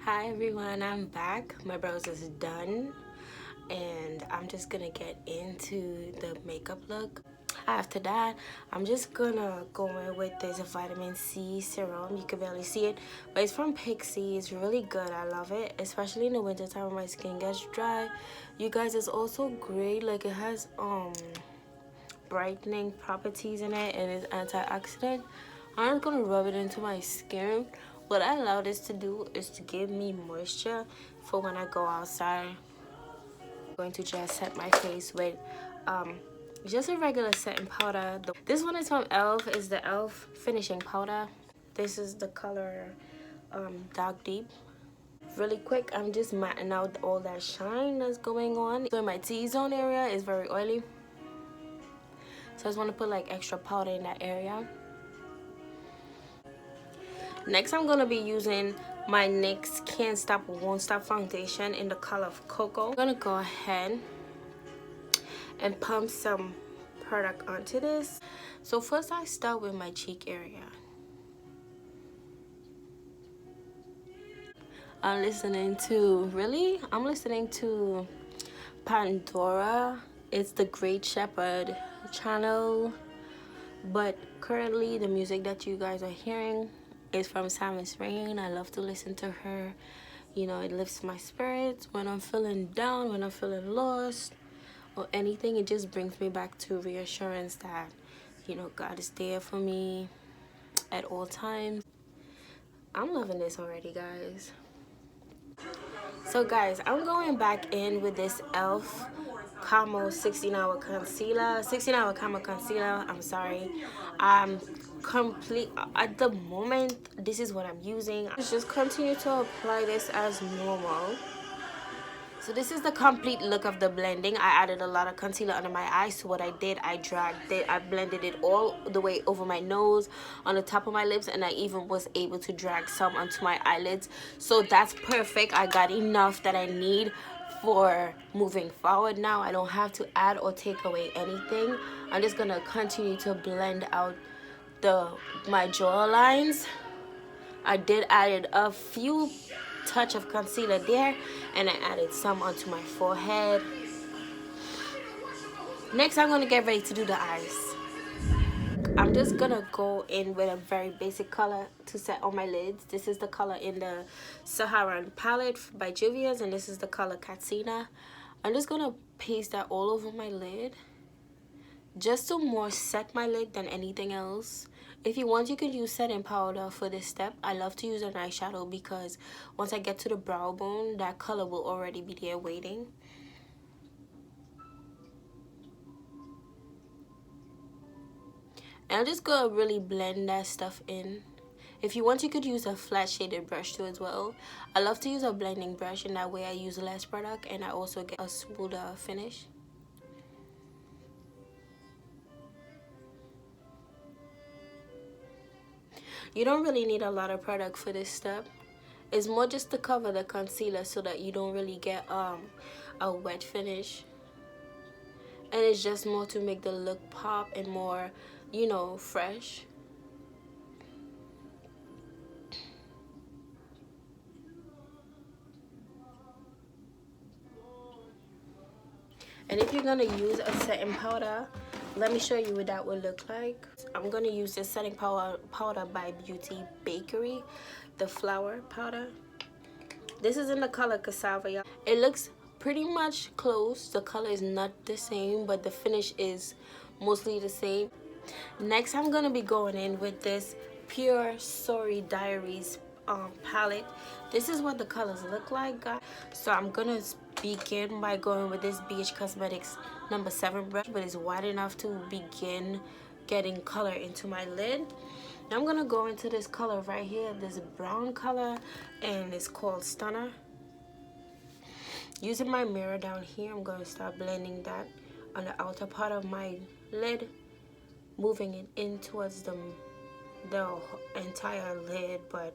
Hi everyone, I'm back. My brows is done and I'm just gonna get into the makeup look. After that, I'm just gonna go in with this Vitamin-C Serum. You can barely see it, but it's from Pixi. It's really good. I love it, especially in the winter time when my skin gets dry. You guys, it's also great. Like, it has brightening properties in it and it's antioxidant. I'm just gonna rub it into my skin. What I allow this to do is to give me moisture for when I go outside. I'm going to just set my face with just a regular setting powder. This one is from e.l.f. It's the e.l.f. finishing powder. This is the color Dark Deep. Really quick, I'm just matting out all that shine that's going on. So my T-zone area is very oily, so I just want to put like extra powder in that area. Next, I'm gonna be using my NYX Can't Stop Won't Stop foundation in the color of Cocoa. I'm gonna go ahead and pump some product onto this. So first I start with my cheek area. I'm listening to Pandora. It's the Great Shepherd channel, but currently the music that you guys are hearing is from Saharan. I love to listen to her. You know, it lifts my spirits when I'm feeling down, when I'm feeling lost or anything. It just brings me back to reassurance that, you know, God is there for me at all times. I'm loving this already, guys. So guys, I'm going back in with this e.l.f. Camo 16-hour concealer. 16-hour camo concealer, I'm sorry. Complete at the moment, this is what I'm using. Just continue to apply this as normal. So this is the complete look of the blending. I added a lot of concealer under my eyes. So what I did, I dragged it, I blended it all the way over my nose, on the top of my lips, and I even was able to drag some onto my eyelids. So that's perfect. I got enough that I need for moving forward. Now I don't have to add or take away anything. I'm just gonna continue to blend out my jaw lines. I did add a few touch of concealer there, and I added some onto my forehead. Next, I'm gonna get ready to do the eyes. I'm just gonna go in with a very basic color to set on my lids. This is the color in the Saharan palette by Juvia, and this is the color Cassava. I'm just gonna paste that all over my lid, just to more set my lid than anything else. If you want, you could use setting powder for this step. I love to use an eyeshadow because once I get to the brow bone, that color will already be there waiting. And I'm just gonna really blend that stuff in. If you want, you could use a flat shaded brush too as well. I love to use a blending brush, and that way I use less product and I also get a smoother finish. You don't really need a lot of product for this step. It's more just to cover the concealer so that you don't really get a wet finish. And it's just more to make the look pop and more, you know, fresh. And if you're gonna use a setting powder, let me show you what that would look like. I'm gonna use this setting powder by Bakerie, the flower powder. This is in the color Cassava. It looks pretty much close. The color is not the same, but the finish is mostly the same. Next, I'm gonna be going in with this Pure Soirée Diaries palette. This is what the colors look like, guys. So I'm gonna begin by going with this BH Cosmetics number 7 brush, but it's wide enough to begin getting color into my lid. Now I'm gonna go into this color right here, this brown color, and it's called Stunner. Using my mirror down here, I'm gonna start blending that on the outer part of my lid, moving it in towards the entire lid, but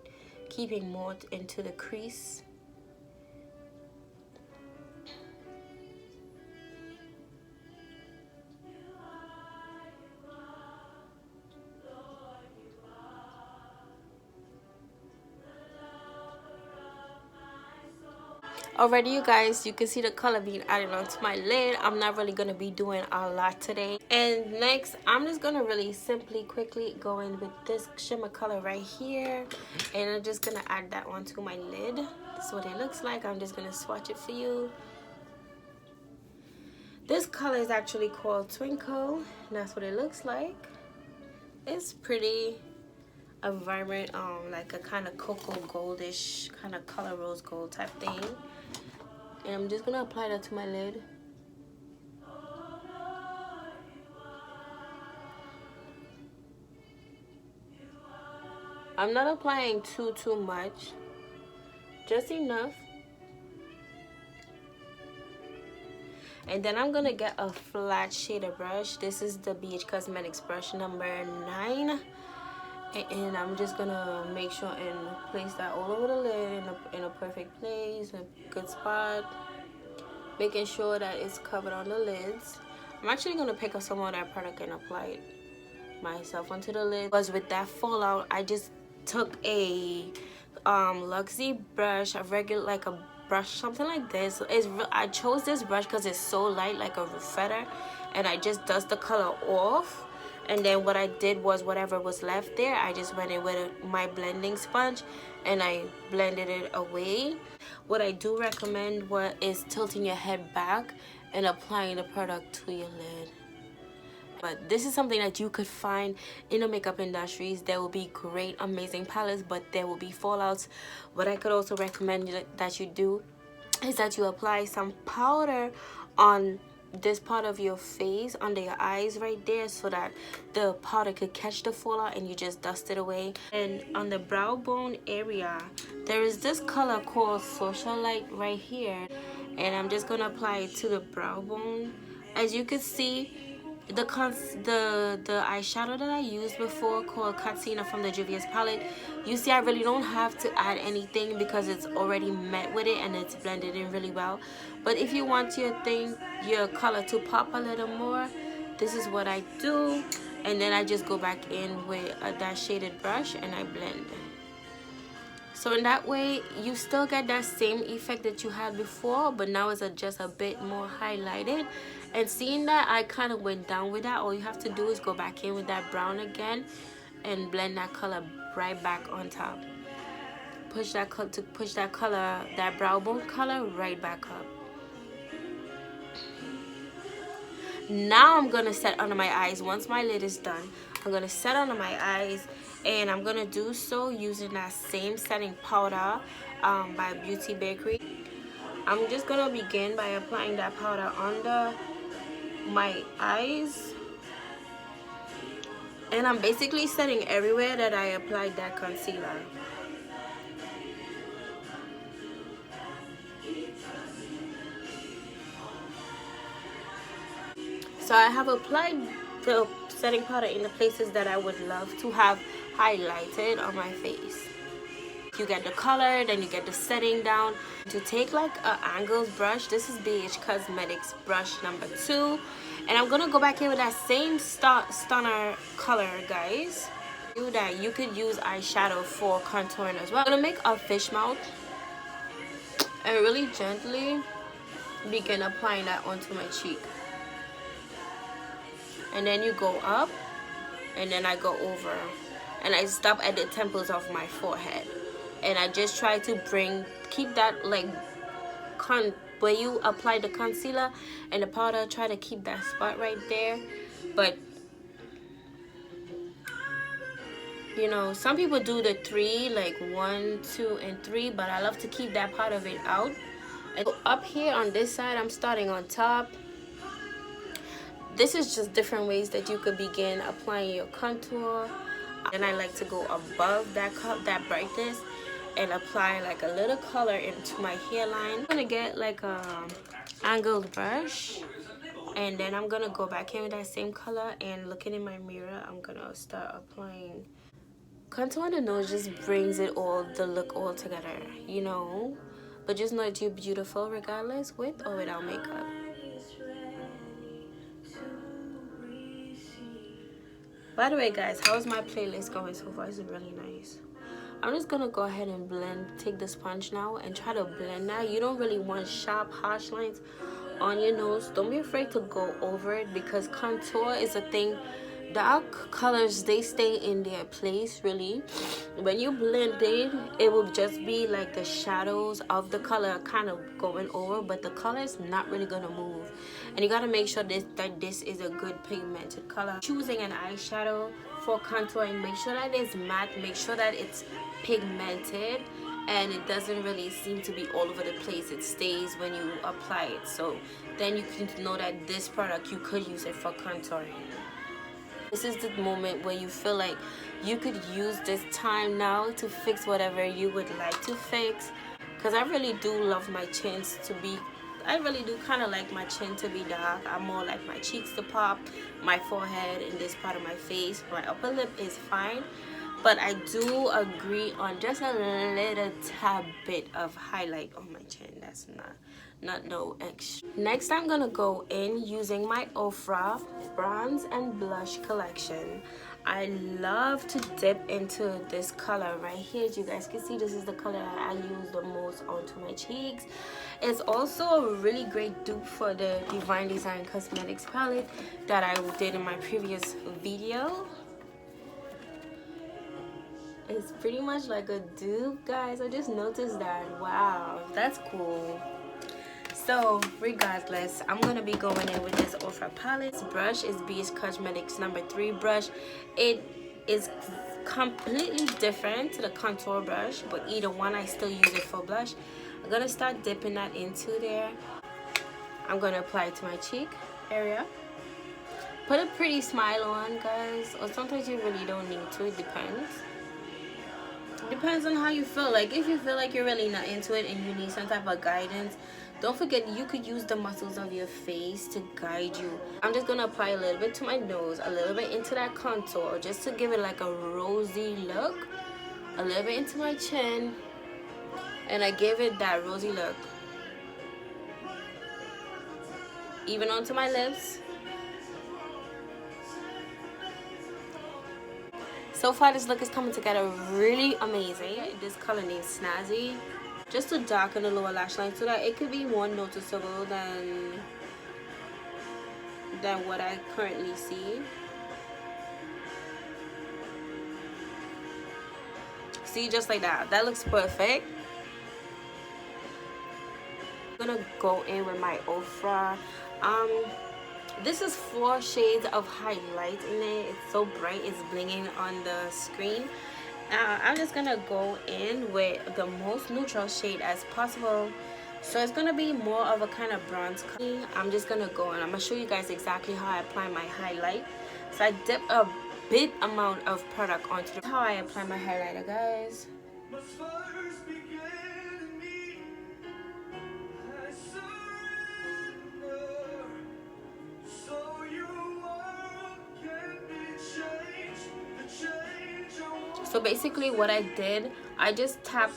keeping more into the crease. Already, you guys, you can see the color being added onto my lid. I'm not really going to be doing a lot today. And next, I'm just going to really simply, quickly go in with this shimmer color right here. And I'm just going to add that onto my lid. That's what it looks like. I'm just going to swatch it for you. This color is actually called Twinkle. And that's what it looks like. It's pretty. A vibrant, like a kind of cocoa goldish kind of color, rose gold type thing. And I'm just gonna apply that to my lid. I'm not applying too much, just enough. And then I'm gonna get a flat shader brush. This is the BH Cosmetics brush number 9. And I'm just gonna make sure and place that all over the lid in a perfect place, a good spot, making sure that it's covered on the lids. I'm actually gonna pick up some of that product and apply it myself onto the lid. Because with that fallout, I just took a Luxie brush, a regular, like a brush, something like this. I chose this brush because it's so light, like a feather, and I just dust the color off. And then what I did was whatever was left there, I just went in with my blending sponge and I blended it away. What I do recommend is tilting your head back and applying the product to your lid. But this is something that you could find in the makeup industries. There will be great, amazing palettes, but there will be fallouts. What I could also recommend that you do is that you apply some powder on this part of your face, under your eyes right there, so that the powder could catch the fallout and you just dust it away. And on the brow bone area, there is this color called Socialite right here, and I'm just gonna apply it to the brow bone. As you can see, the eyeshadow that I used before, called Cassava from the Juvia's palette, you see I really don't have to add anything because it's already met with it and it's blended in really well. But if you want your color to pop a little more, this is what I do. And then I just go back in with that shaded brush and I blend. So in that way, you still get that same effect that you had before, but now it's just a bit more highlighted. And seeing that I kind of went down with that, all you have to do is go back in with that brown again and blend that color right back on top. Push that color, that brow bone color, right back up. Now I'm gonna set under my eyes. Once my lid is done, I'm gonna set under my eyes, and I'm gonna do so using that same setting powder by Beauty Bakery. I'm just gonna begin by applying that powder under my eyes, and I'm basically setting everywhere that I applied that concealer. So I have applied the setting powder in the places that I would love to have highlighted on my face. You get the color, then you get the setting down. To take like an angled brush, this is BH Cosmetics brush number 2. And I'm gonna go back in with that same stunner color, guys. You could use eyeshadow for contouring as well. I'm gonna make a fish mouth and really gently begin applying that onto my cheek. And then you go up, and then I go over, and I stop at the temples of my forehead, and I just try to keep that like where you apply the concealer and the powder, try to keep that spot right there. But you know, some people do the 3, like 1, 2, and 3, but I love to keep that part of it out. And up here on this side, I'm starting on top. This is just different ways that you could begin applying your contour. And I like to go above that brightness and apply like a little color into my hairline. I'm gonna get like a angled brush, and then I'm gonna go back in with that same color, and looking in my mirror, I'm gonna start applying contour on the nose. Just brings it all, the look all together, you know. But just know that you're beautiful regardless, with or without makeup. By the way, guys, how's my playlist going so far? It's really nice. I'm just gonna go ahead and take the sponge now and try to blend that. You don't really want sharp harsh lines on your nose. Don't be afraid to go over it, because contour is a thing. Dark colors, they stay in their place. Really, when you blend it will just be like the shadows of the color kind of going over, but the color is not really gonna move. And you gotta make sure that this is a good pigmented color. Choosing an eyeshadow for contouring, make sure that it's matte, make sure that it's pigmented, and it doesn't really seem to be all over the place. It stays when you apply it, so then you can know that this product, you could use it for contouring. This is the moment where you feel like you could use this time now to fix whatever you would like to fix, because I really do love my chins to be, I really do kind of like my chin to be dark. I more like my cheeks to pop, my forehead, and this part of my face. My upper lip is fine, but I do agree on just a little tad bit of highlight on my chin. That's not no extra. Next, I'm gonna go in using my Ofra bronze and blush collection. I love to dip into this color right here. As you guys can see, this is the color that I use the most onto my cheeks. It's also a really great dupe for the Divine Design Cosmetics palette that I did in my previous video. It's pretty much like a dupe, guys. I just noticed that. Wow, that's cool. So regardless, I'm gonna be going in with this Ofra palette. This brush is BH Cosmetics number 3 brush. It is completely different to the contour brush, but either one, I still use it for blush. I'm gonna start dipping that into there. I'm gonna apply it to my cheek area. Put a pretty smile on, guys, or sometimes you really don't need to. It depends. Depends on how you feel. Like if you feel like you're really not into it and you need some type of guidance, don't forget you could use the muscles of your face to guide you. I'm just gonna apply a little bit to my nose, a little bit into that contour, just to give it like a rosy look, a little bit into my chin, and I give it that rosy look. Even onto my lips. So far, this look is coming together really amazing. This color named Snazzy, just to darken the lower lash line so that it could be more noticeable than what I currently see. See, just like that. That looks perfect. I'm gonna go in with my Ofra. This is 4 shades of highlight in it. It's so bright, it's blinging on the screen. I'm just gonna go in with the most neutral shade as possible, so it's gonna be more of a kind of bronze color. I'm just gonna go and I'm gonna show you guys exactly how I apply my highlight. So I dip a big amount of product onto how I apply my highlighter, guys. So basically what I did, I just tap,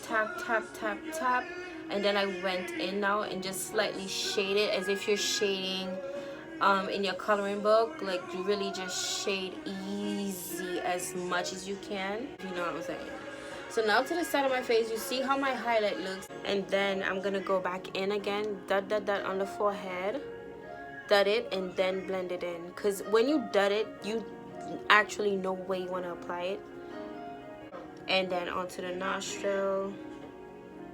and then I went in now and just slightly shade it as if you're shading in your coloring book. Like you really just shade easy as much as you can, if you know what I'm saying. So now to the side of my face, you see how my highlight looks, and then I'm gonna go back in again, dot on the forehead, dot it, and then blend it in. Because when you dot it, you actually know where you want to apply it. And then onto the nostril.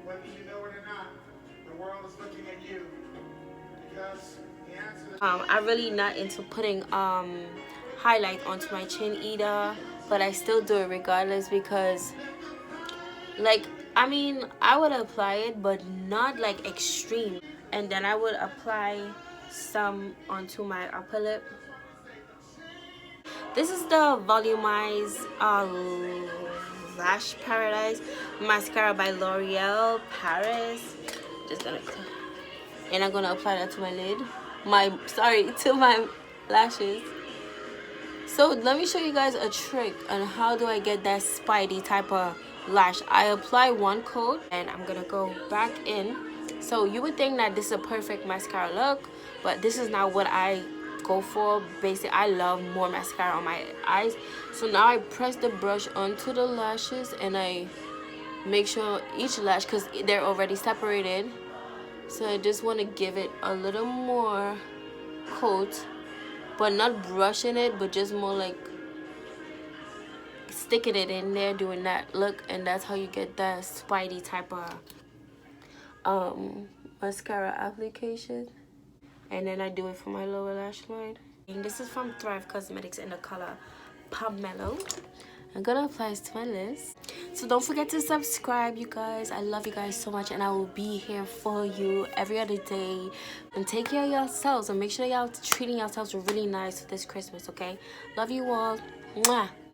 Whether you know it or not, the world is looking at you. Because the answer I'm really not into putting highlight onto my chin either, but I still do it regardless, because like, I mean, I would apply it but not like extreme, and then I would apply some onto my upper lip. This is the Volumous Lash Paradise mascara by L'Oréal Paris. And I'm gonna apply that to my lid. To my lashes. So let me show you guys a trick on how do I get that spidey type of lash. I apply one coat and I'm gonna go back in. So you would think that this is a perfect mascara look, but this is not what I go for. Basically, I love more mascara on my eyes. So now I press the brush onto the lashes and I make sure each lash, because they're already separated, so I just want to give it a little more coat, but not brushing it, but just more like sticking it in there, doing that look. And that's how you get that spidey type of mascara application. And then I do it for my lower lash line. And this is from Thrive Cosmetics in the color Pomelo. I'm gonna apply this to my list. So don't forget to subscribe, you guys. I love you guys so much, and I will be here for you every other day. And take care of yourselves, and make sure y'all treating yourselves really nice for this Christmas, okay? Love you all. Mwah.